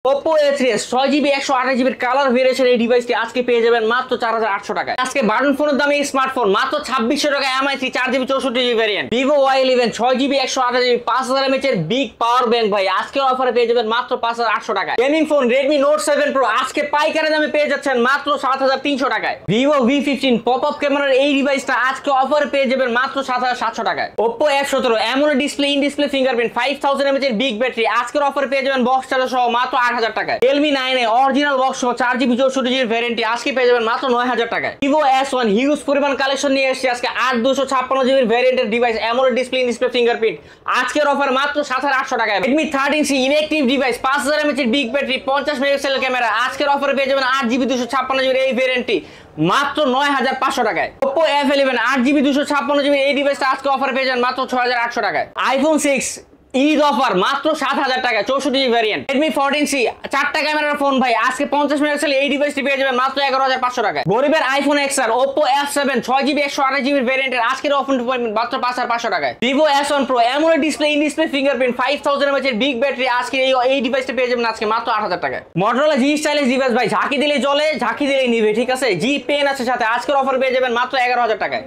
Oppo A3s 6GB 128GB colour variation এই ডিভাইসটি আজকে পেয়ে যাবেন মাত্র 4800 টাকায়। আজকে বাটন ফোনের দামে এই স্মার্টফোন মাত্র 2600 টাকায় MI3 4GB 64GB variant. Vivo Y11 6GB 128GB 5000 mAh এর বিগ পাওয়ার ব্যাংক ভাই আজকের অফারে পেয়ে যাবেন মাত্র 5800 টাকায়। Gaming phone Redmi Note 7 Pro আজকে পাইকারি দামে পেয়ে যাচ্ছেন মাত্র 7300 টাকায়। Vivo V15 পপআপ ক্যামেরার এই ডিভাইসটা আজকে অফারে পেয়ে যাবেন মাত্র 7700 টাকায়। Oppo F17 AMOLED display in display fingerprint 5000 mAh এর বিগ ব্যাটারি আজকের অফারে পেয়ে যাবেন বক্স চার্জার সহ মাত্র 8000 টাকায়। Realme 9A অরিজিনাল বক্স সহ 4GB 64GB ভ্যারিয়েন্টটি আজকে পেয়ে যাবেন মাত্র 9000 টাকায়। Vivo S1 হিউজ পরিমাণ কালেকশন নিয়ে এসেছে আজকে 8256GB ভ্যারিয়েন্টের device AMOLED display in display fingerprint আজকের অফার মাত্র 7800 টাকায়। Redmi 13C inactive device 5000 mAh এর বিগ ব্যাটারি 50 মেগাপিক্সেল ক্যামেরা আজকের অফারে পেয়ে যাবেন 8GB 256GB এই ভ্যারিয়েন্টটি মাত্র 9500 টাকায়। Oppo F11 8GB 256GB এই ডিভাইসটা আজকে অফারে পেয়ে যাবেন মাত্র 6800 টাকায়। iPhone 6 ঈদ অফার মাত্র 7000 টাকায় 64GB ভ্যারিয়েন্ট। Redmi 14C 4টা ক্যামেরার ফোন ভাই আজকে 50 মেগাপিক্সেল এই ডিভাইসটি পেয়ে যাবেন মাত্র 11500 টাকায়। গরিবের iPhone XR Oppo F7 6GB 128GB ভ্যারিয়েন্টের আজকের অফার মাত্র 5500 টাকায়। Vivo S1 Pro AMOLED display in display fingerprint 5000 mAh এর বিগ ব্যাটারি আজকে এই ডিভাইসটা পেয়ে যাবেন আজকে মাত্র 8000 টাকায়। Motorola G স্টাইলিশ ডিভাইস ভাই ঝাঁকি দিলেই জ্বলে ঝাঁকি দিলেই নিবে, ঠিক আছে। G পেন আছে সাথে আজকের অফার পেয়ে যাবেন মাত্র 11000 টাকায়।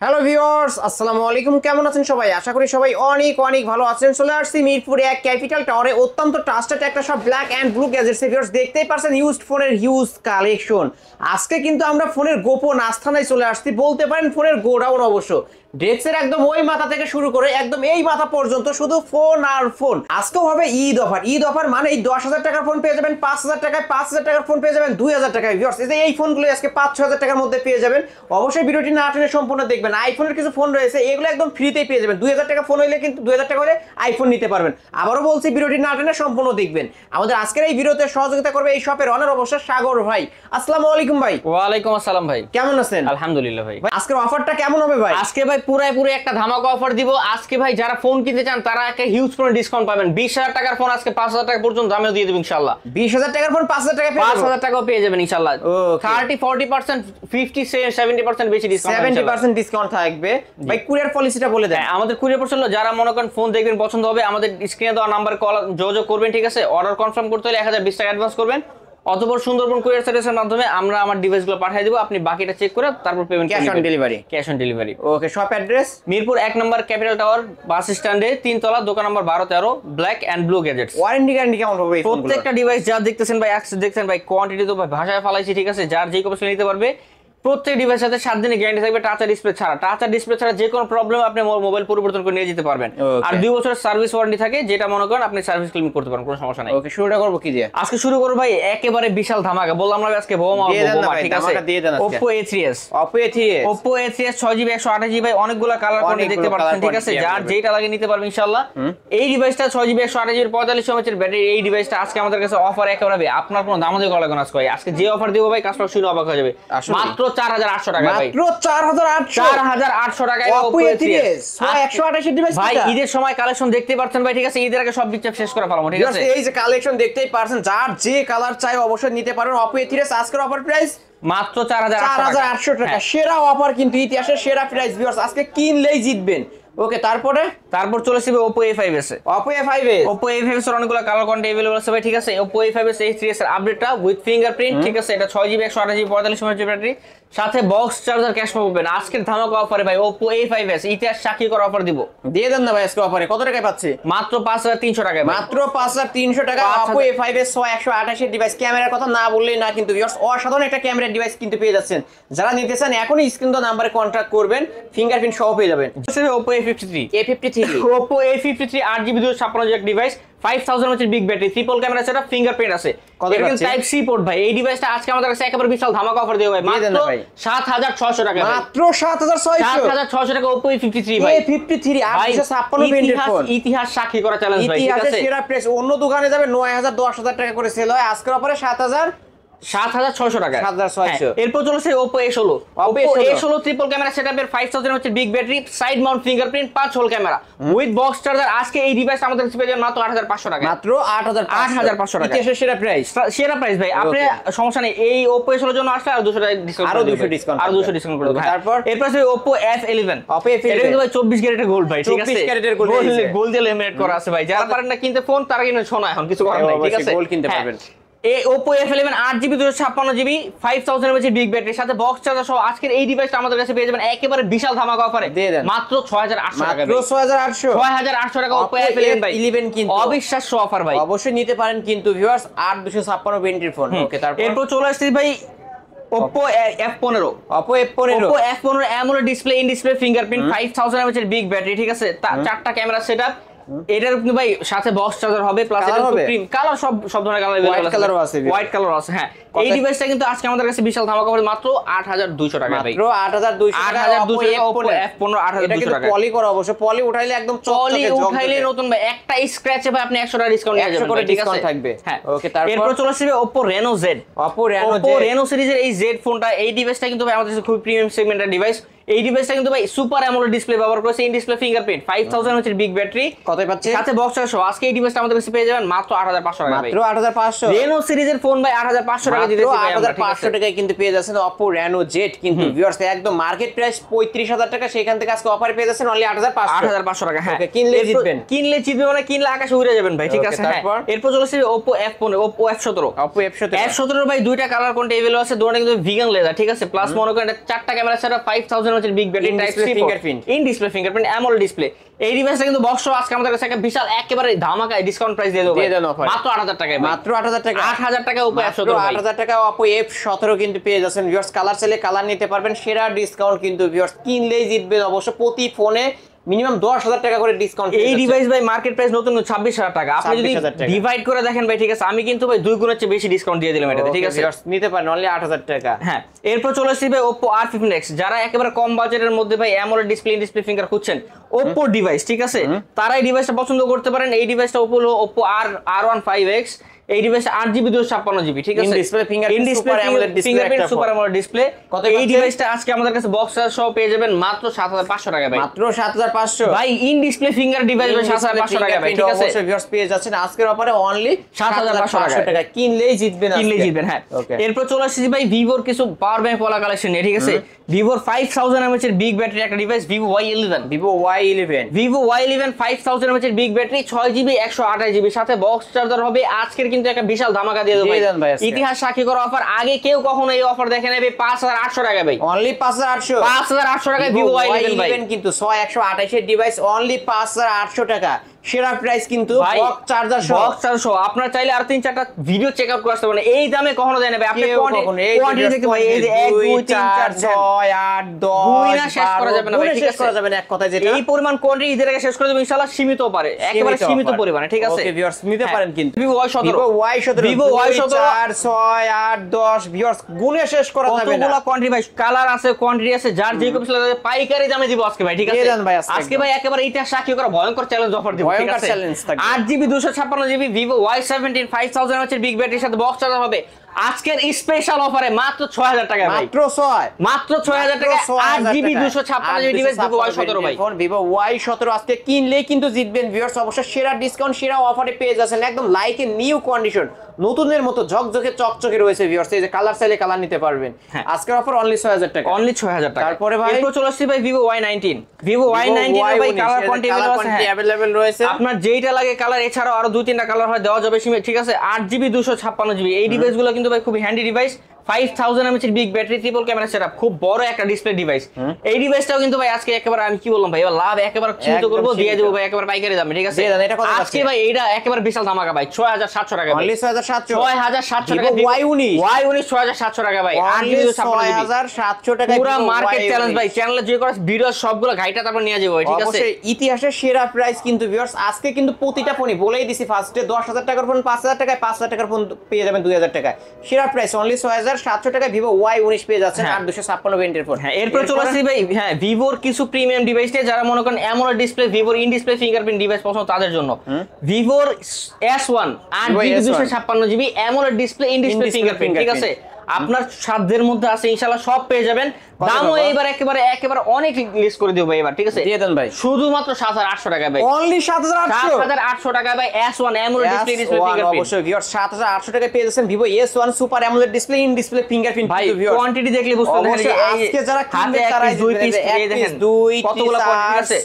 হ্যালো ভিউয়ার্স, আসসালামু আলাইকুম। কেমন আছেন সবাই? আশা করি সবাই অনেক অনেক ভালো আছেন। চলে আসছি মিরপুরে এক ক্যাপিটাল টাওয়ারে অত্যন্ত ট্রাস্টেড একটা সব black and blue gadgets. Viewers দেখতেই পারছেন ইউজড ফোনের হিউজ কালেকশন। আজকে কিন্তু আমরা ফোনের গোপন আস্থানায় চলে আসছি, বলতে পারেন ফোনের গোডাউন। অবশ্য ডেস্কের একদম ওই মাথা থেকে শুরু করে একদম এই মাথা পর্যন্ত শুধু ফোন আর ফোন। আজকেও হবে ঈদ অফার। ঈদ অফার মানে এই 10000 টাকার ফোন পেয়ে যাবেন 5000 টাকায়, 5000 টাকার ফোন পেয়ে যাবেন 2000 টাকায়। ভিউয়ার্স এই ফোনগুলো আজকে 5-6000 টাকার মধ্যে পেয়ে যাবেন। অবশ্যই ভিডিওটি না টেনে সম্পূর্ণ দেখবেন। আইফোনের কিছু ফোন রয়েছে এগুলো একদম ফ্রিতেই পেয়ে যাবেন। 2000 টাকা ফোন হইলে কিন্তু 2000 টাকা হলে আইফোন নিতে পারবেন। আবারও বলছি ভিডিওটি না টেনে সম্পূর্ণ দেখবেন। আমাদের আজকের এই ভিডিওতে সহযোগিতা করবে এই শপের অনার অবশ্যই সাগর ভাই। আসসালামু আলাইকুম ভাই। ওয়ালাইকুম আসসালাম ভাই, কেমন আছেন? আলহামদুলিল্লাহ ভাই। আজকের অফারটা কেমন হবে ভাই? আজকে ভাই পুরো একটা ধামাকা অফার দিব। আজকে ভাই যারা ফোন কিনতে চান তারা একটা হিউজ পরিমাণ ডিসকাউন্ট পাবেন। 20000 টাকার ফোন আজকে 5000 টাকা পর্যন্ত দামেও দিয়ে দেব ইনশাআল্লাহ। 20000 টাকার ফোন 5000 টাকা পেয়ে 5000 টাকাও পেয়ে যাবেন ইনশাআল্লাহ। 30-40% 50-70% বেশি ডিসকাউন্ট, 70% ডিসকাউন্ট থাকবে ভাই। কুরিয়ার পলিসিটা বলে দেন। আমাদের কুরিয়ার পছন্দ যারা মনে করেন ফোন দেখবেন পছন্দ হবে আমাদের স্ক্রিনে দেওয়া নাম্বার কল যোগাযোগ করবেন, ঠিক আছে। অর্ডার কনফার্ম করতে হলে 1020 টাকা অ্যাডভান্স করবেন। অতঃপর সুন্দরবন কুরিয়ার সার্ভিসের মাধ্যমে আমরা আমার ডিভাইসগুলো পাঠিয়ে দেব। আপনি বাকিটা চেক করে তারপর payment cash on delivery. Cash on delivery. Okay, shop address Mirpur 1 নম্বর ক্যাপিটাল টাওয়ার বাস স্ট্যান্ডে 3 তলা, দোকান নম্বর 12-13, black and blue gadgets. Warranty guarantee কেমন হবে এই ফোনগুলো? প্রত্যেকটা ডিভাইস যা দেখতেছেন ভাই অ্যাক্সেস দেখছেন ভাই, কোয়ান্টিটি তো ভাই ভাষায় ফালাইছি, ঠিক আছে। যার যে কপি নিতে পারবে। প্রত্যেক ডিভাইসের সাথে 7 দিনের গ্যারান্টি থাকবে টাচ ডিসপ্লে ছাড়া। টাচ ডিসপ্লে ছাড়া যে কোনো প্রবলেম আপনি মোবাইল পরিবর্তন করে নিয়ে যেতে পারবেন। আর 2 বছরের সার্ভিস ওয়ারেন্টি থাকে, যেটা মনে করেন আপনি সার্ভিস ক্লেম করতে পারেন, কোনো সমস্যা নাই। ওকে, শুরুটা করব কি দিয়ে? আজকে শুরু করব ভাই একেবারে বিশাল ধামাকা। বললাম না আজকে বোমা, ঠিক আছে। Oppo A3s Oppo A3s 6GB 128GB ভাই অনেকগুলো কালার কোয়ান্টিটি দেখতে পাচ্ছেন, ঠিক আছে। যার যেটা লাগে নিতে পারবেন ইনশাআল্লাহ। এই ডিভাইসটা 6GB 128GB 45 mAh এর ব্যাটারি। এই ডিভাইসটা আজকে আমাদের কাছে অফার একেবারে আপনার কোনো দাম দিয়ে করা লাগবে না। আজকে যে অফার দেব ভাই কাস্টমার শুনে অবাক হয়ে যাবে। মাত্র 4800 টাকা ভাই, মাত্র 4800 টাকায় Oppo A3s 128 ডিভাইস ভাই। ঈদের সময় কালেকশন দেখতে পাচ্ছেন ভাই, ঠিক আছে। ঈদের আগে সব বিচ্ছেদ শেষ করে ফেলাবো, ঠিক আছে। এই যে কালেকশন দেখতেই পারছেন, যার যে কালার চাই অবশ্যই নিতে পারেন। Oppo A3s আজকের অফার প্রাইস মাত্র 4800 টাকা। সেরা অফার কিন্তু ইতিহাসের সেরা প্রাইস। ভিউয়ার্স আজকে কিনলেই জিতবেন। ওকে, তারপর চলে আসবে Oppo A5s Oppo A5s এর অনেকগুলো কালার কোয়ান্টিটি अवेलेबल আছে ভাই, ঠিক আছে। Oppo A5s A3s এর আপডেটটা উইথ ফিঙ্গারপ্রিন্ট, ঠিক আছে। এটা 6GB 128GB 45 mAh ব্যাটারি, সাথে বক্স চার্জার ক্যাশ পাবেন। আজকের ধামাকা অফারে ভাই Oppo A5s ইতিহাস সাক্ষী করা অফার দিব। দিয়ে দেন না ভাই আজকে অফারে। কত টাকায় পাচ্ছে? মাত্র 5300 টাকায়, মাত্র 5300 টাকা। Oppo A5s 128 এর ডিভাইস। ক্যামেরার কথা না বললেই না কিন্তু ভিউয়ার্স, অসাধারণ একটা ক্যামেরার ডিভাইস কিন্তু পেয়ে যাচ্ছেন। যারা নিতে চান এখনই স্ক্রিন দেওয়া নম্বরে কন্টাক্ট করবেন, ফিঙ্গারপ্রিন্ট সহ পেয়ে যাবেন। Oppo A53 Oppo A53 8GB 256GB device, 5000 mAh big battery, triple camera setup, fingerprint আছে। এখানে টাইপ সি পোর্ট ভাই। এই ডিভাইসটা আজকে আমাদের কাছে একেবারে বিশাল ধামাকা অফার দেব ভাই। মাত্র 7600 টাকা, মাত্র 7600 টাকা Oppo A53 ভাই। A53 856 ভেরিয়েন্টের ফোন। ইতিহাস সাক্ষী করা চ্যালেঞ্জ ভাই, ঠিক আছে। ইতিহাসের সেরা প্রাইস। অন্য দোকানে যাবে 9000 10000 টাকা করে সেল হয়, আজকের অফারে 7000 7,600 টাকা। 7,600। এরপর চলেছে Oppo A16। Oppo Oppo A16 A16 triple camera সেটআপের 5000 হচ্ছে big battery, side mount fingerprint, 5 hole camera with box charger. আজকে এই ডিভাইস আমাদের কাছে পেয়ে যাবেন মাত্র 8,500 টাকা। মাত্র 8,500 টাকা। ইতিহাসের সেরা প্রাইস। সেরা প্রাইস ভাই। আপনি সমস্যা নেই, এই Oppo A16 জন্য আসলে আর 200 টাকা ডিসকাউন্ট, আরো 200 ডিসকাউন্ট, আরো 200 ডিসকাউন্ট করে দেব। তারপর এরপর আছে Oppo F11। Oppo F11 এটা কিন্তু ভাই 24 ক্যারেটের গোল্ড ভাই, ঠিক আছে? 24 ক্যারেটের গোল্ড, গোল্ড দিয়ে লেমিনেট করা আছে ভাই। যারা পারেন না কিনতে ফোন, তারা কিনে শোনা, এখন কিছু করার নাই, ঠিক আছে? গোল্ড কিনতে পারবেন। এই Oppo F11 8GB 256GB 5000 mAh big ব্যাটারির সাথে বক্স চার্জার সহ আজকের এই ডিভাইসটা আমাদের কাছে পেয়ে যাবেন একেবারে বিশাল ধামাকা অফারে মাত্র 6800 টাকা। মাত্র 6800 টাকা Oppo F11 ভাই। 11 কিন্তু অবিশ্বাস্য অফার ভাই, অবশ্যই নিতে পারেন কিন্তু ভিউয়ার্স। 8256 ভেরিয়েন্টের ফোন। ওকে, তারপর এরপর চলে আসছে ভাই Oppo F15। Oppo F15 Oppo F15 AMOLED display, in display fingerprint, 5000 mAh এর বিগ ব্যাটারি, ঠিক আছে? চারটা ক্যামেরা সেটআপ। এটার কিন্তু ভাই সাথে বক্স চার্জার হবে, প্লাস এটা ক্রিম কালার, সব ধরনের কালার अवेलेबल আছে। হোয়াইট কালার আছে। হ্যাঁ, এই ডিভাইসটা কিন্তু আজকে আমাদের কাছে বিশাল ধামাকা অফারে মাত্র 8200 টাকা ভাই। মাত্র 8200 টাকা Oppo F15 8200 টাকা। পলি করা, অবশ্য পলি উঠাইলে একদম পলি উঠাইলে নতুন ভাই, একটা স্ক্র্যাচে ভাই আপনি 100 টাকা ডিসকাউন্ট নিয়ে যাবেন, ঠিক আছে? থাকবে। হ্যাঁ, ওকে, তারপর এরপর চলে আসবে Oppo Reno Z। Oppo Reno সিরিজের এই Z ফোনটা, এই ডিভাইসটা কিন্তু ভাই আমাদের কাছে খুব প্রিমিয়াম সেগমেন্টের ডিভাইস। এই ডিভাইসটা কিন্তু ভাই সুপার অ্যামোলেড ডিসপ্লে ব্যবহার করেছে, ইন ডিসপ্লে ফিঙ্গারপ্রিন্ট, 5000 হচ্ছে বিগ ব্যাটারি। কত পাচ্ছে? সাথে বক্স চার্জার সহ আজকে এই ডিভাইসটা আমাদের কাছে পেয়ে যাবেন মাত্র 8500 টাকা ভাই। মাত্র 8500। Reno সিরিজের ফোন ভাই 8500 টাকা দিতেছি ভাই আমরা, ঠিক আছে? 8500 টাকায় কিন্তু পেয়ে যাচ্ছেন Oppo Reno Z। কিন্তু ভিউয়ার্স একদম মার্কেট প্রাইস 35000 টাকা, সেখান থেকে আজকে অফারে পেয়ে যাচ্ছেন অনলি 8500 টাকা। হ্যাঁ, কিনলে জিতবেন, মানে কিনলে আকাশে উড়ে যাবেন ভাই, ঠিক আছে? হ্যাঁ, এরপর চলে আসছে Oppo F15, Oppo F17। F17 ভাই দুইটা কালার কোনটা अवेलेबल আছে, দুটোটা কিন্তু ভিগান লেদার, ঠিক আছে? প্লাস মনে করেন চারটা ক্যামেরা সেটআপ, 5000 হচ্ছে big battery, type C fingerprint, in display fingerprint, AMOLED display. এই ডিভাইসটা কিন্তু বক্স সহ আজকে আমাদের কাছে একটা বিশাল একেবারে ধামাকা ডিসকাউন্ট প্রাইস দিয়ে দেব মাত্র 8000 টাকায়। মাত্র 8000 টাকা। 8000 টাকা Oppo F17 ভাই। 8000 টাকা Oppo F17 কিন্তু পেয়ে যাচ্ছেন ভিউয়ার্স। কালার চাইলে কালার নিতে পারবেন, সেরা ডিসকাউন্ট কিন্তু ভিউয়ার্স। কিনলেই জিতবেন অবশ্য। প্রতি ফোনে মিনিমাম 10000 টাকা করে ডিসকাউন্ট। এই ডিভাইস ভাই মার্কেট প্রাইস নতুন 26000 টাকা। আপনি যদি ডিভাইড করে দেখেন ভাই, ঠিক আছে, আমি কিন্তু ভাই 2 গুণের চেয়ে বেশি ডিসকাউন্ট দিয়ে দিলাম এটাতে, ঠিক আছে? নিতে পারেন অনলি 8000 টাকা। হ্যাঁ, এরপর চলে আসছে ভাই Oppo R15X। যারা একেবারে কম বাজেটের মধ্যে ভাই AMOLED display, in display finger খুঁজছেন, Oppo ডিভাইস, ঠিক আছে, তারা এই ডিভাইসটা পছন্দ করতে পারেন। এই ডিভাইসটা Oppo R15X। এই ডিভাইসটা 8GB 256GB, ঠিক আছে? In display fingerprint, super AMOLED display, super AMOLED display. এই ডিভাইসটা আজকে আমাদের কাছে বক্স সহ পেয়ে যাবেন মাত্র 7500 টাকা ভাই। মাত্র 7500 ভাই। ইন ডিসপ্লে ফিঙ্গার ডিভাইস ভাই 7500 টাকা ভাই, ঠিক আছে? অবশ্যই ভিউয়ার্স পেয়ে যাচ্ছেন আজকের অফারে অনলি 7500 টাকা। কিনলেই জিতবেন, হ্যাঁ। এরপর চলে আসছে ভাই Vivoর কিছু পাওয়ার ব্যাংক ওয়ালা কালেকশন নিয়ে, ঠিক আছে? Vivoর 5000 mAh এর বিগ ব্যাটারি একটা device, Vivo Y11। Vivo Y11 5000 mAh এর বিগ ব্যাটারি, 6GB 128GB সাথে বক্স চার্জার হবে। আজকের কিন্তু একটা বিশাল ধামাকা দিয়ে দেব ভাই। ইতিহাস সাক্ষী করা অফার, আগে কেউ কখনো এই অফার দেখে নেবে। 5800 টাকা ভাই, অনলি 5800 টাকায় Vivo Y11 ভাই। কিন্তু 6128 এর ডিভাইস অনলি 5800 টাকা। সেরা প্রাইস কিন্তু বক্স চার্জার সহ। আপনারা চাইলে আর 3-4টা ভিডিও চেক আউট করে আসতে পারেন। এই দামে কখনো দেয় না ভাই। আপনি কোয়ান্টিটি দেখতে ভাই, এই যে 1 2 3 4 6 8 10 গুইনা শেষ করা যাবে না ভাই, ঠিক আছে? শেষ করা যাবে না এক কথায়। যেটা এই পরিমাণ কোয়ান্টিটি ঈদের আগে শেষ করে দেব ইনশাআল্লাহ। সীমিত পারে, একেবারে সীমিত পরিমাণে, ঠিক আছে? ওকে ভিউয়ার্স নিতে পারেন কিন্তু Vivo Y17 Vivo Y17 4 6 8 10 viewers গুনে শেষ করা যাবে না। কতগুলো কোয়ান্টিটি ভাই, কালার আছে, কোয়ান্টিটি আছে, যার যে কপি লাগে পাইকারি দামে দিব আজকে ভাই, ঠিক আছে? আজকে ভাই একেবারে ইতিহাস সাক্ষী করা ভয়ঙ্কর চ্যালেঞ্জ অফার দিব, ঠিক আছে? 8GB 256GB Vivo Y17 5000 mAh এর বিগ ব্যাটারির সাথে বক্স চার্জার হবে আজকের স্পেশাল অফারে মাত্র 6000 টাকা ভাই। মাত্র 6000 টাকা 8GB 256GB device Vivo Y17 ভাই। Vivo Y17 আজকে কিনলেই কিন্তু জিতবেন ভিউয়ার্স। অবশ্য সেরা ডিসকাউন্ট, সেরা অফারে পেয়ে যাচ্ছেন একদম লাইক এ নিউ কন্ডিশন, নতুনের মতো ঝকঝকে চকচকে রয়েছে ভিউয়ার্স। এই যে কালার চাইলে কালার নিতে পারবেন। আজকের অফার অনলি 6000 টাকা, অনলি 6000 টাকা। তারপরে ভাই এরপর চলে আসছে ভাই Vivo Y19 ভাই। কালার কোয়ান্টিটি अवेलेबल রয়েছে, আপনার যেইটা লাগে কালার, এছাড়াও আরো 2-3টা কালার হয় দেওয়া যাবে, ঠিক আছে? 8GB 256GB এই ডিভাইসগুলো কিন্তু ভাই খুবই হ্যান্ডি ডিভাইস। 5000 mAh এর big battery, triple camera setup, খুব বড় একটা ডিসপ্লে ডিভাইস। এই ডিভাইসটাও কিন্তু ভাই আজকে একেবারে আমি কি বললাম ভাই, এবার লাভ একেবারে সীমিত করব, দিয়ে দেব ভাই একেবারে পাইকারি দামে, ঠিক আছে? আজকে ভাই এইটা একেবারে বিশাল ধামাকা ভাই, 6700 টাকা ভাই। অনলি 6700 টাকা। Y19 6700 টাকা ভাই। 6700 টাকা পুরো মার্কেট চ্যালেঞ্জ ভাই। চ্যানেলে যে করে ভিডিও সবগুলো ঘাইটা তারপর নিয়ে যাবো, ঠিক আছে? অবশ্যই ইতিহাসের সেরা প্রাইস কিন্তু ভিউয়ার্স। আজকে কিন্তু প্রতিটা ফোনই বলেই দিছি, ফার্স্টে 10000 টাকার ফোন 5000 টাকায়, 5000 টাকার ফোন পেয়ে যাবেন 2000 টাকায়। সেরা প্রাইস অনলি 6700 6,700 টাকায় ভিভো Y19 পেয়ে যাচ্ছেন 8256 ভেরিয়েন্টের ফোন। হ্যাঁ, এরপর চলে আসছি ভাই ভিভোর কিছু প্রিমিয়াম ডিভাইস নিয়ে, যারা মনে করেন অ্যামোলেড ডিসপ্লে, ভিভোর ইন ডিসপ্লে ফিঙ্গারপ্রিন্ট ডিভাইস পছন্দ তাদের জন্য ভিভোর S1 8GB 256GB AMOLED display in display fingerprint, ঠিক আছে? আপনার সাধ্যের মধ্যে আছে, ইনশাআল্লাহ সব পেয়ে যাবেন। দামও এইবার একেবারে অনেক লিস্ট করে দিব ভাই এবার, ঠিক আছে? দিয়ে দেন ভাই, শুধুমাত্র 7,800 টাকা ভাই, অনলি 7,800 টাকা ভাই। S1 অ্যামোলেড ডিসপ্লে ফিঙ্গারপ্রিন্ট, অবশ্যই ভিউয়ার 7,800 টাকায় পেয়ে যাচ্ছেন Vivo S1 super AMOLED display in display fingerprint. ভাই কোয়ান্টিটি দেখলে বুঝতে পারবেন, আজকে যারা কিনবে তারা দুই পিস দেখেন কতগুলো কোয়ান্টিটি আছে।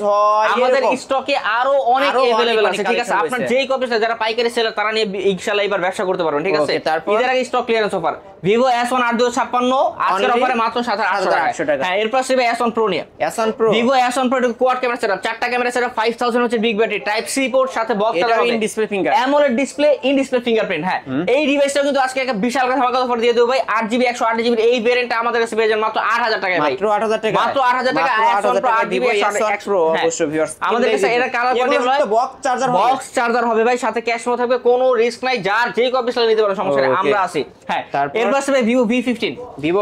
আমাদের স্টকে আরো অনেক अवेलेबल আছে, ঠিক আছে? আপনার যেই কপি যারা পাইকারি সেলার তারা নিয়ে ইনশাআল্লাহ এবার ব্যবসা করতে পারবেন, ঠিক আছে? এদের আগে stock clearance offer Vivo S1 8256 আজকের অফারে মাত্র 7,800 টাকা। হ্যাঁ, এরপর আসবে S1 Pro নিয়ে। S1 Pro Vivo S1 Pro quad camera setup, চারটা ক্যামেরা সেটআপ, 5000 হচ্ছে big battery, type C port, সাথে box charger, in display finger, AMOLED display in display fingerprint. হ্যাঁ, এই ডিভাইসটা কিন্তু আজকে একটা বিশাল ধামাকা অফার দিয়ে দেব ভাই। 8GB 128GB এই ভেরিয়েন্টটা আমাদের কাছে পেয়ে যাবেন মাত্র 8000 টাকায় ভাই, মাত্র 8000 টাকা, মাত্র 8000 টাকা। S1 Pro 8GB Pro অবশ্যই ভিউয়ার্স আমাদের কাছে এর কালার কোয়ান্টিটি হলো বক্স চার্জার হবে ভাই, সাথে ক্যাশ মো থাকবে, কোনো রিস্ক নাই, যার যেই কপি সেল নিতে পারো, সমস্যা নেই, আমরা আছি। হ্যাঁ, এরপর আসবে Vivo V15, Vivo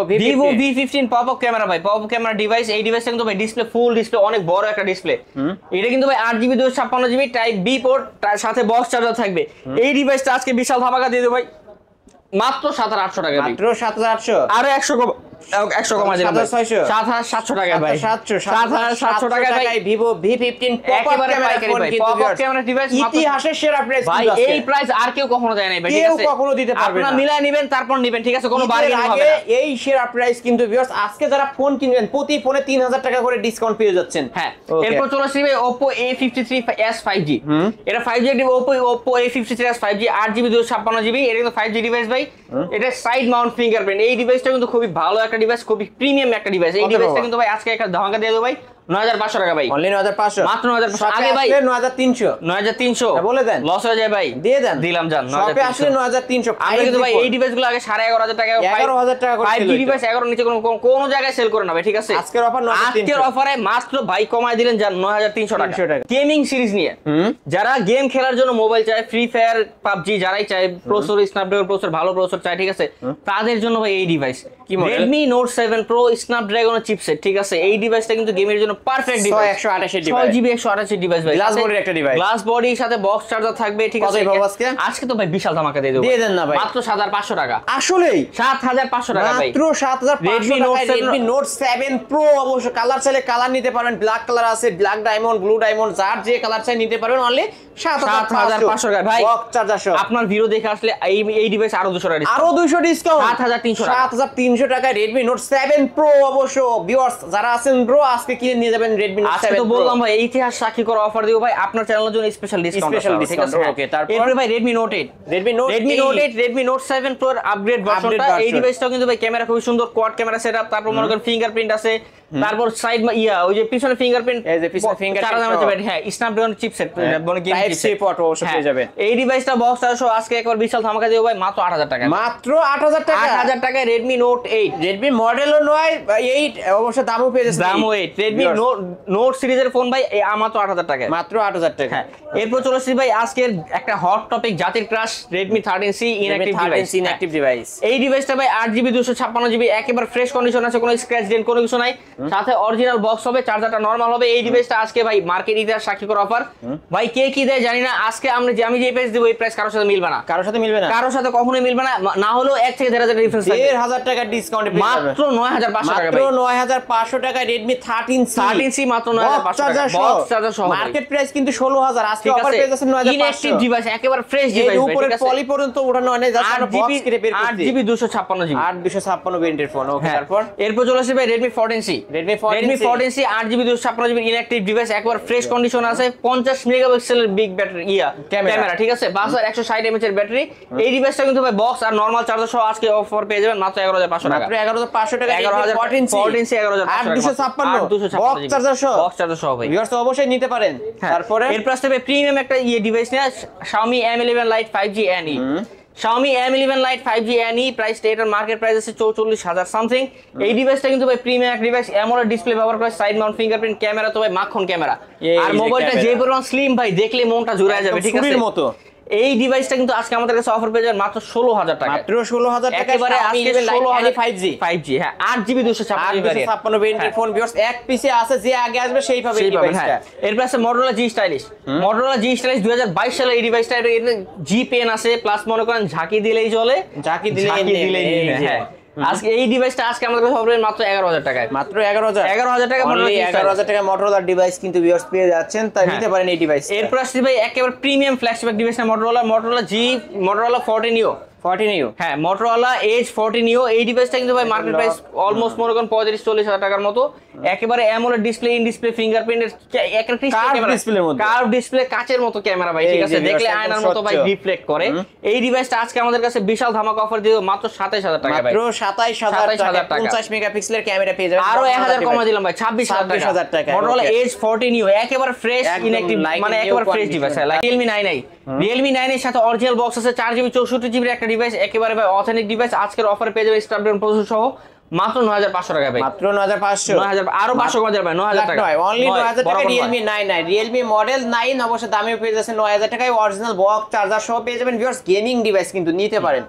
V15 pop up camera ভাই, পপ আপ ক্যামেরা ডিভাইস। এই ডিভাইসটা কিন্তু ভাই ডিসপ্লে ফুল ডিসপ্লে, অনেক বড় একটা ডিসপ্লে। এটা কিন্তু ভাই 8GB 256GB type B port, তার সাথে বক্স চার্জার থাকবে। এই ডিভাইসটা আজকে বিশাল ধামাকা দিয়ে দেব ভাই, মাত্র 7,800 টাকা, মাত্র 7,800, আরো 100 কমা দিলাম ভাই, 7,700 টাকা ভাই, 7,700 টাকা ভাই। Vivo V15 pop up camera phone, কিন্তু পপ আপ ক্যামেরা ডিভাইস ইতিহাসের সেরা প্রাইস ভাই, এই প্রাইস আর কেউ কখনো দেয় নাই ভাই, ঠিক আছে? কেউ কখনো দিতে পারবে না, আপনারা মিলাই নেবেন তারপর নেবেন, ঠিক আছে? কোনো বার্গেনিং হবে না। এই সেরা প্রাইস কিন্তু ভিউয়ার্স আজকে যারা ফোন কিনবেন প্রতি ফোনে 3000 টাকা করে ডিসকাউন্ট পেয়ে যাচ্ছেন। হ্যাঁ, এরপর চলে আসবে Oppo A53s 5G, এটা 5G একটি Oppo A53s 5G 8GB 256GB, এটা কিন্তু 5G ডিভাইস ভাই। এটা সাইড মাউন্ট ফিঙ্গারপ্রিন্ট, এই ডিভাইসটা কিন্তু খুবই ভালো একটা ডিভাইস, খুবই প্রিমিয়াম একটা ডিভাইস। এই ডিভাইসটা কিন্তু ভাই আজকে একটা ধামাকা দিয়ে দেব ভাই, 9500 টাকা ভাই, অনলি 9500, মাত্র 9500। আগে ভাই 9300 বলে দেন, লস হয়ে যায় ভাই, দিয়ে দেন, দিলাম জান, শপে আসলে 9300। আমরা কিন্তু ভাই এই ডিভাইসগুলো আগে 11500 টাকা, 11000 টাকা করে 5G ডিভাইস 11 নিচে কোনো জায়গায় সেল করে না ভাই, ঠিক আছে? আজকের অফার 9300, আজকের অফারে মাত্র ভাই কমায় দিলেন জান 9300 টাকা। গেমিং সিরিজ নিয়ে যারা গেম খেলার জন্য মোবাইল চায়, ফ্রি ফায়ার, পাবজি, যারাই চায়, প্রসেসর স্ন্যাপড্রাগন প্রসেসর, ভালো প্রসেসর চায়, ঠিক আছে? তাদের জন্য ভাই এই device Redmi Note 7 Pro Snapdragon chipset, ঠিক আছে? এই ডিভাইসটা কিন্তু গেমের জন্য perfect device, 6GB 128GB device ভাই, গ্লাস বডির একটা ডিভাইস, গ্লাস বডির সাথে বক্স চার্জার থাকবে, ঠিক আছে? আজকে তো ভাই বিশাল ধামাকা দিয়ে দেব, দিয়ে দেন না ভাই, মাত্র 7500 টাকা। আসলেই 7500 টাকা ভাই, মাত্র 7500 টাকায় Redmi Note 7 Pro। অবশ্য কালার চাইলে কালার নিতে পারবেন, ব্ল্যাক কালার আছে, ব্ল্যাক ডায়মন্ড, ব্লু ডায়মন্ড, যার যে কালার চাই নিতে পারবেন, অনলি 7500 টাকা ভাই। বক্স চার্জার সহ। আপনার ভিডিও দেখে আসলে এই ডিভাইস আরো 200 টাকা, আরো 200 ডিসকাউন্ট, 7300 টাকায় Redmi Note 7 Pro। অবশ্য ভিউয়ার্স যারা আছেন ব্রো আজকে কিনে নিয়ে যাবেন Redmi Note 7 Pro। আজকে তো বললাম ভাই ইতিহাস সাক্ষী করা অফার দিব ভাই, আপনার চ্যানেলের জন্য স্পেশাল ডিসকাউন্ট, ঠিক আছে? ওকে, তারপর এরপর ভাই Redmi Note 8, Redmi Note 7 Pro upgrade ভার্সনটা। এই ডিভাইসটাও কিন্তু ভাই ক্যামেরা খুব সুন্দর, কোয়াড ক্যামেরা সেটআপ, তারপর মনে করেন ফিঙ্গারপ্রিন্ট আছে, তারপর সাইড ওই যে পিছনে ফিঙ্গারপ্রিন্ট, এই যে পিছনে ফিঙ্গারপ্রিন্ট, হ্যাঁ, স্ন্যাপড্রাগন চিপসেট, মানে গেম চিপসেট পোর্ট অবশ্যই পেয়ে যাবেন। এই ডিভাইসটা বক্স চার্জার আজকে একবার বিশাল ধামাকা দিব ভাই, মাত্র 8000 টাকা, মাত্র 8000 টাকা, 8000 টাকায় Redmi Note 8, Redmi মডেলও নয় 8, অবশ্য দামও পেয়ে যাচ্ছে, দামও 8 Redmi Note সিরিজের ফোন ভাই মাত্র 8000 টাকা, মাত্র 8000 টাকা। হ্যাঁ, এরপর চলে আসছি ভাই আজকের একটা হট টপিক, জাতির crush, Redmi 13C inactive device. এই ডিভাইসটা ভাই 8GB 256GB একেবারে ফ্রেশ কন্ডিশন আছে, কোনো স্ক্র্যাচ ডেন্ট কোনো কিছু নাই, সাথে অরিজিনাল বক্স হবে, চার্জারটা নরমাল হবে। এই ডিভাইসটা আজকে ভাই মার্কেট ইতিহাস সাক্ষী করা অফার ভাই, কে কি দেয় জানি না। আজকে আমি যে প্রাইস দেব এই প্রাইস কারোর সাথে মিলবে না, কারোর সাথে কখনোই মিলবে না, না হলেও 1 থেকে 1500 ডিফারেন্স থাকবে। 1500 টাকা ডিসকাউন্ট পেয়ে যাবেন, মাত্র 9500 টাকা, মাত্র 9500 টাকা Redmi 13C মাত্র 9500 টাকা, বক্স চার্জার সহ। মার্কেট প্রাইস কিন্তু 16000, আজকে অফার পেয়ে যাচ্ছেন 9500। ইনঅ্যাক্টিভ ডিভাইস একেবারে ফ্রেশ ডিভাইস, এর উপরে পলি পর্যন্ত ওঠানো হয় না, জাস্ট আমরা বক্স কেটে বের করছি। 8GB 256GB 8256 ভেরিয়েন্টের ফোন। ওকে, তারপর এরপর চলে আসবে Redmi 14C, Redmi 14C 8GB 256GB inactive device, একবার ফ্রেশ কন্ডিশন আছে, 50 মেগাপিক্সেলের বিগ ব্যাটারি ক্যামেরা, ঠিক আছে? 5160 mAh এর ব্যাটারি। এই ডিভাইসটা কিন্তু ভাই বক্স আর নরমাল চার্জার সহ আজকে অফার পেয়ে যাবেন মাত্র 11500 টাকা, মাত্র 11500 টাকা। 14C 11500 বক্স চার্জার সহ ভাই, ভিউয়ার্স অবশ্যই নিতে পারেন। তারপরে এরপর আসবে প্রিমিয়াম একটা ডিভাইস নিয়ে, Xiaomi Mi11 Lite 5G NE, Xiaomi Mi11 Lite 5G NE প্রাইসটা, এটার মার্কেট প্রাইস আছে 44000 সামথিং। এই ডিভাইসটা কিন্তু ভাই প্রিমিয়াম একটা ডিভাইস, অ্যামোলেড ডিসপ্লে ব্যবহার করে, সাইড মাউন্ট ফিঙ্গারপ্রিন্ট ক্যামেরা, তো ভাই মাখন ক্যামেরা, আর মোবাইলটা যে পরিমাণ স্লিম ভাই, দেখলে মনটা জুড়ায় যাবে, ঠিক আছে? এই ডিভাইসটা কিন্তু আজকে আমাদের কাছে অফার পেয়ে যাবেন মাত্র 16,000 টাকা। মাত্র 16,000 টাকা একেবারে আজকে 16,000 5G 5G, হ্যাঁ 8GB 256 ভেরিয়েন্টের ফোন ভিউয়ার্স এক পিসে আছে, যে আগে আসবে সেই পাবে এই ডিভাইসটা। এরপর আছে Motorola G Stylish। Motorola G Stylish 2022 সালে এই ডিভাইসটা, এর G পেন আছে, প্লাস মনে করেন ঝাঁকি দিলেই চলে, ঝাঁকি দিলেই হ্যাঁ। আজকে এই ডিভাইসটা আজকে আমাদের কাছে হবে মাত্র 11,000 টাকায়। মাত্র 11,000 টাকা Motorola 11,000 টাকা Motorola ডিভাইস কিন্তু ভিউয়ার্স পেয়ে যাচ্ছেন, তাই নিতে পারেন এই ডিভাইস। এরপর আসছে ভাই একেবারে প্রিমিয়াম ফ্ল্যাগশিপ ডিভাইস না Motorola 40 Neo। 40 Neo, হ্যাঁ Motorola Edge 40 Neo। এই ডিভাইসটা কিন্তু ভাই মার্কেট প্রাইস অলমোস্ট মনে করেন 35-40 হাজার টাকার মতো। একেবারে AMOLED ডিসপ্লে, ইন ডিসপ্লে ফিঙ্গারপ্রিন্টের একটা কার্ভ ডিসপ্লে, কাচের মতো ক্যামেরা ভাই, ঠিক আছে, দেখলে আয়নার মতো ভাই রিফ্লেক্ট করে। এই ডিভাইসটা আজকে আমাদের কাছে বিশাল ধামাকা অফার দিয়ে মাত্র 27,000 টাকা ভাই। মাত্র 27,000 টাকা 50 মেগাপিক্সেলের ক্যামেরা পেয়ে যাবেন। আরো 1000 কমা দিলাম ভাই, 26,000 টাকা। Motorola Edge 40 Neo একেবারে ফ্রেশ ইনঅ্যাক্টিভ, মানে একেবারে fresh device. Realme 9i, Realme 9 এর সাথে অরিজিনাল বক্স আছে, 4GB 64GB একটা ডিভাইস, একেবারে ভাই অথেন্টিক ডিভাইস। আজকের অফারে পেয়ে যাবে স্ন্যাপড্রাগন প্রসেসর সহ মাত্র 9,500 টাকা ভাই। মাত্র 9,500, 9,000 আরো 500 কমা যাবে ভাই, 9,000 টাকা অনলি 9,000 টাকা। Realme 9i, Realme মডেল 9 অবশ্য দামেও পেয়ে যাচ্ছে 9,000 টাকায়, অরিজিনাল বক্স চার্জার সহ পেয়ে যাবেন ভিউয়ার্স। গেমিং ডিভাইস কিন্তু নিতে পারেন।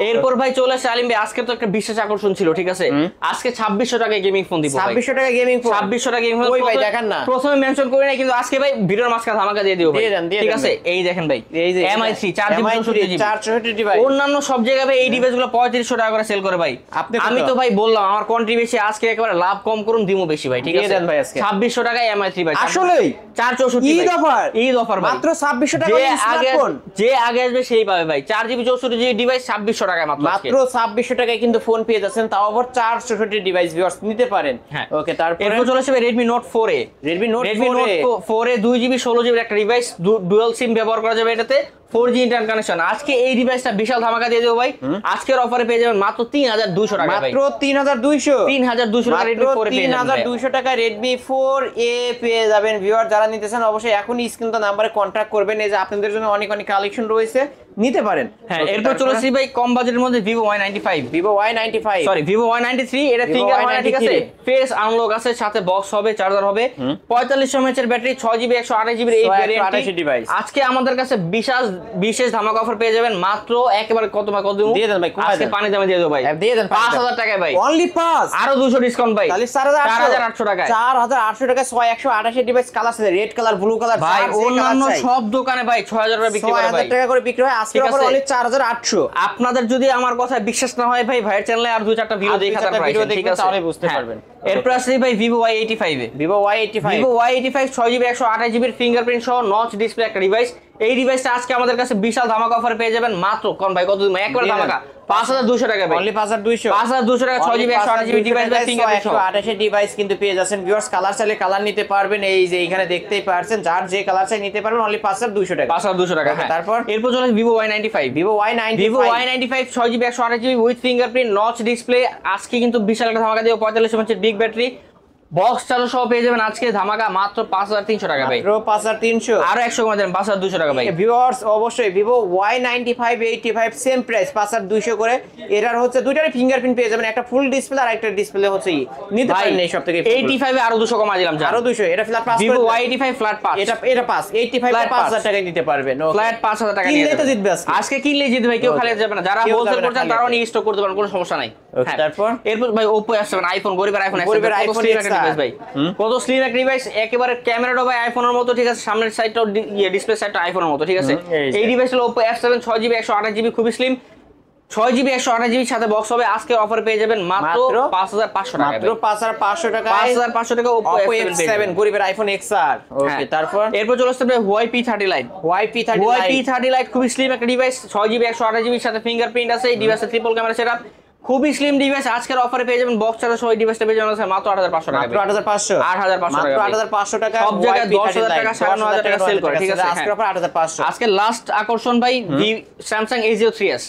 এরপর ভাই চলে আসে আলিম ভাই, আজকে তো একটা বিশেষ আকর্ষণ ছিল, ঠিক আছে, আজকে 2600 টাকায় গেমিং ফোন দিব ভাই। 2600 টাকা গেমিং ফোন, 2600 টাকা গেমিং ফোন। ওই ভাই দেখেন না, প্রথমে মেনশন করি না, কিন্তু আজকে ভাই ভিডিওর মাঝখানে ধামাকা দিয়ে দিও ভাই, ঠিক আছে। এই দেখেন ভাই, এই যে MI3 4GB ডিভাইস। অন্যান্য সব জায়গায় ভাই এই ডিভাইসগুলো 3500 টাকা করে সেল করে ভাই। আমি তো ভাই বললাম আমার কোয়ান্টিটি বেশি, আজকে একেবারে লাভ কম করুন, দিমু বেশি ভাই, ঠিক আছে। 2600 টাকায় MI3 ভাই, আসলেই 464 ঈদ অফার ভাই, মাত্র 2600 টাকা স্মার্টফোন। যে আগে আসবে সেই পাবে ভাই। 4GB 64GB ডিভাইস 2600 টাকায় মাত্র 2600 টাকায় কিন্তু ফোন পেয়ে যাচ্ছেন, তাও আবার 464 ডিভাইস ভিউয়ার্স নিতে পারেন। ওকে, তারপর এরপর চলে আসবে Redmi Note 4a। Redmi Note 4a 2GB 16GB একটা ডিভাইস, ডুয়াল সিম ব্যবহার করা যাবে এটাতে, 4G ইন্টারনেট কানেকশন। আজকে এই ডিভাইসটা বিশাল ধামাকা দিয়ে দেবো ভাই। আজকের অফারে পেয়ে যাবেন মাত্র 3,200 টাকা ভাই, মাত্র 3,200 টাকা Redmi 4a পেয়ে যাবেন। 3,200 টাকা Redmi 4a পেয়ে যাবেন ভিউয়ার। যারা নিতেছেন অবশ্যই এখনই স্ক্রিন তো নাম্বারে কন্টাক্ট করবেন, এই যে আপনাদের জন্য অনেক অনেক কালেকশন রয়েছে, নিতে পারেন। হ্যাঁ, এরপর চলে আসি ভাই কম বাজেটের মধ্যে Vivo Y95, Vivo Y93। এটা ফিঙ্গার, ঠিক আছে, ফেস আনলক আছে, সাথে বক্স হবে, চার্জার হবে, 4500 mAh এর ব্যাটারি, 6GB 128GB এই ভেরিয়েন্ট ডিভাইস। আজকে আমাদের কাছে বিশেষ ধামাকা অফার পেয়ে যাবেন মাত্র একেবারে কত দিমু দিয়ে দেন ভাই, আজকে পানি দামে দিয়ে দেব ভাই, দিয়ে দেন 5,000 টাকায় ভাই, অনলি 5, আরো 200 ডিসকাউন্ট ভাই, তাহলে 4,800 টাকায় 4,800 টাকা 128 ডিভাইস। কালার আছে রেড কালার, ব্লু কালার ভাই, অন্যান্য সব দোকানে ভাই 6,000 টাকা বিক্রি করে ভাই, 6,000 টাকা করে বিক্রি হয়, আজকে অফার অনলি 4,800। আপনাদের যদি আমার কথা বিশ্বাস না হয় ভাই, ভাইয়ের চ্যানেলে আর 2-4টা ভিডিও দেখা তারপর ঠিক আছে, তাহলে বুঝতে পারবেন। এরপর আসছে ভাই Vivo Y85 6GB 128GB fingerprint সহ নচ ডিসপ্লে একটা ডিভাইস। এই ডিভাইসটা আজকে আমাদের কাছে বিশাল ধামাকা অফারে পেয়ে যাবেন মাত্র, কোন ভাই কত একবার ধামাকা 5,200 টাকা ভাই, অনলি 5,200 টাকা 6GB 128GB device by fingerprint সহ 128 ডিভাইস কিন্তু পেয়ে যাচ্ছেন ভিউয়ার্স। কালার চাইলে কালার নিতে পারবেন, এই যে এখানে দেখতেই পাচ্ছেন, যার যে কালার চাই নিতে পারবেন, অনলি 5,200 টাকা 5,200 টাকা। তারপর এরপর চলে Vivo Y95 6GB 128GB with fingerprint notch display. আজকে কিন্তু বিশাল একটা ধামাকা দিয়ে 4500 mAh big battery, box charger সহ পেয়ে যাবেন আজকে ধামাকা মাত্র 5,300 টাকা ভাই, মাত্র 5,300, আরো 100 কমে দেন 5,200 টাকা ভাই। ভিউয়ার্স অবশ্যই Vivo Y95 সেম প্রাইস 5,200 করে। এটার হচ্ছে দুইটারই ফিঙ্গারপ্রিন্ট পেয়ে যাবেন, একটা ফুল ডিসপ্লে আর একটা ডিসপ্লে হচ্ছে নিতে পারেন এই সব থেকে। 85 এ আরো 200 কমা দিলাম, আরো 200, এটা flat pass Vivo Y85 flat pass, এটা পাস 85 এ 5,000 টাকা দিতে পারবেন, ফ্ল্যাট 5,000 টাকা কিনলে তো জিতবে আজকে কিনলে জিতবে ভাই, কেউ খালি যাবে না, যারা হোলসেল করছেন তারাও নিয়ে স্টক করতে পারেন, কোনো সমস্যা নাই। তারপর এরপর ভাই Oppo আসবে আইফোন, গরিবের আইফোন ডিভাইস ভাই, কত স্লিম একটা ডিভাইস, একেবারে ক্যামেরাটা ভাই আইফোনের মতো, ঠিক আছে, সামনের সাইডটাও ডিসপ্লে সাইডটা আইফোনের মতো, ঠিক আছে। এই ডিভাইসটা Oppo F7 6GB 128GB খুবই স্লিম, 6GB 128GB সাথে বক্স হবে। আজকে অফার পেয়ে যাবেন মাত্র 5,500 টাকা, মাত্র 5,500 টাকা 5,500 টাকা Oppo F7 গরিবের আইফোন XR। ওকে, তারপর এরপর চলে আসছে Huawei P30 Lite খুবই স্লিম একটা ডিভাইস, 6GB 128GB সাথে ফিঙ্গারপ্রিন্ট আছে, এই ডিভাইসে ট্রিপল ক্যামেরা সেটআপ, খুবই স্লিম ডিভাইস। আজকের অফারে পেয়ে যাবেন বক্স চার্জার সহ ডিভাইসটা পেয়ে যাবেন মাত্র 8,500 টাকা, মাত্র 8,500 টাকা সব জায়গায় 10,000 টাকা 9,500 টাকা সেল করে, ঠিক আছে। আজকে অফার 8,500। আজকে লাস্ট আকর্ষণ ভাই Samsung A03s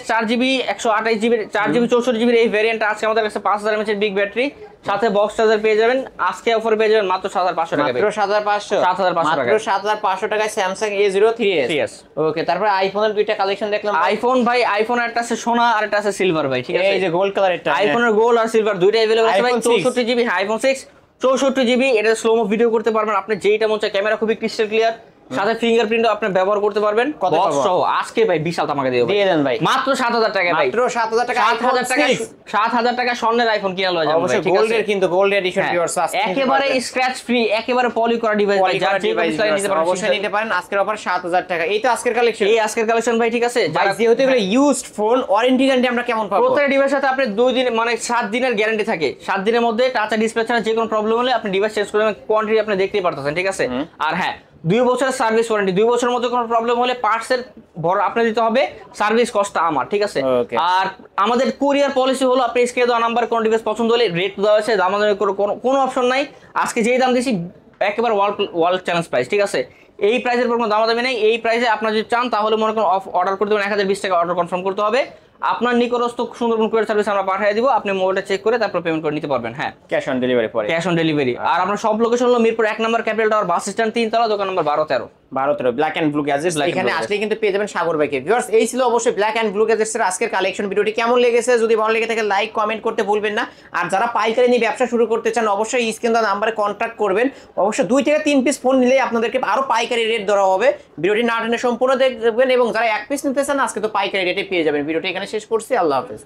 4GB 128GB 4GB 64GB এই ভেরিয়েন্টটা আজকে আমাদের কাছে 5,000 mAh বিগ ব্যাটারি সাথে বক্স চার্জার পেয়ে যাবেন। আজকে অফারে পেয়ে যাবেন মাত্র 7,500 টাকা, মাত্র 7,500 টাকা, মাত্র 7,500 টাকায় Samsung A03s। ওকে, তারপর আইফোনের দুইটা কালেকশন দেখলাম। আইফোন ভাই, আইফোন একটা আছে সোনা আর একটা আছে সিলভার ভাই, ঠিক আছে, এই যে গোল্ড কালার, এটা আইফোনের গোল্ড আর সিলভার দুইটা अवेलेबल আছে ভাই। 64GB আইফোন 6 64GB, এটা স্লো মো ভিডিও করতে পারবেন আপনি, যেইটা মন চায়, ক্যামেরা খুবই ক্রিস্টাল ক্লিয়ার, সাথে ফিঙ্গারপ্রিন্টও আপনি ব্যবহার করতে পারবেন। কত বক্স পাবো? সহ আজকে ভাই বিশাল আমাকে দিয়ে দিয়ে দেন ভাই। মাত্র 7000 টাকায় ভাই। মাত্র 7000 টাকা 7000 টাকা 7000 টাকা স্বর্ণের আইফোন কিনা লয় যাবেন ভাই, অবশ্যই ঠিক আছে? গোল্ডের, কিন্তু গোল্ড এডিশন হ্যাঁ, ভিউয়ার্স আছে একেবারে স্ক্র্যাচ ফ্রি, একেবারে পলি করা ডিভাইস ভাই, যার যে কোনো স্টাইল নিতে পারেন অবশ্যই নিতে পারেন। আজকের অফার 7000 টাকা। এই তো আজকের কালেকশন, এই আজকের কালেকশন ভাই, ঠিক আছে? যারা যেহেতু এগুলো ইউজড ফোন, ওয়ারেন্টি গ্যারান্টি আমরা কেমন পাবো? প্রত্যেকটা ডিভাইসের সাথে আপনি 2 দিন মানে 7 দিনের গ্যারান্টি থাকে। 7 দিনের মধ্যে টাচ আর ডিসপ্লে ছাড়া যে কোনো প্রবলেম হলে আপনি ডিভাইস চেঞ্জ করবেন, কোয়ান্টিটি আপনি দেখতেই পারতেছেন, ঠিক আছে? আর হ্যাঁ, 2 বছরের সার্ভিস ওয়ারেন্টি, 2 বছরের মধ্যে কোনো প্রবলেম হলে পার্টসের বড় আপনি দিতে হবে, সার্ভিস কস্টটা আমার, ঠিক আছে? Okay. আর আমাদের কুরিয়ার পলিসি হলো আপনি স্ক্রিনে দেওয়া নাম্বার কোন ডিভাইস পছন্দ হলে রেট দেওয়া আছে, দামাদামি করে কোনো অপশন নাই। আজকে যেই দাম দিয়েছি একেবারে ওয়ার্ল্ড চ্যালেঞ্জ প্রাইস, ঠিক আছে? এই প্রাইসের কোনো দামাদামি নেই। এই প্রাইসে আপনারা যদি চান তাহলে মনে করেন অর্ডার করতে হবে 1020 টাকা অর্ডার কনফার্ম করতে হবে। আপনার নিকটস্থ সুন্দরবন কুরিয়ার সার্ভিস আমরা পাঠিয়ে দিব, আপনি মোবাইলটা চেক করে তারপর পেমেন্ট করে নিতে পারবেন। হ্যাঁ, ক্যাশ অন ডেলিভারি পরে, ক্যাশ অন ডেলিভারি। আর আমরা সব লোকেশন হলো মিরপুর 1 নম্বর ক্যাপিটাল টাওয়ার বাস স্ট্যান্ড 3 তলা, দোকান নম্বর 12-13। 12 black and blue gadgets. Black and এখানে blue আসলে কিন্তু পেয়ে যাবেন সাগর ভাইকে। ভিউয়ার্স, এই ছিল অবশ্যই ব্ল্যাক এন্ড ব্লু গ্যাজেটস এর আজকের কালেকশন। ভিডিওটি কেমন লেগেছে যদি ভালো লেগে থাকে লাইক কমেন্ট করতে ভুলবেন না। আর যারা পাইকারি নিয়ে ব্যবসা শুরু করতে চান অবশ্যই স্ক্রিন দেওয়া নাম্বারে কন্ট্যাক্ট করবেন। অবশ্যই 2 থেকে 3 পিস ফোন নিলেই আপনাদেরকে আরো পাইকারি রেট ধরা হবে। ভিডিওটি না টেনে সম্পূর্ণ দেখবেন, এবং যারা 1 পিস নিতে চান আজকে তো পাইকারি রেটে পেয়ে যাবেন। ভিডিওটি এখানে শেষ করছি, আল্লাহ হাফেজ।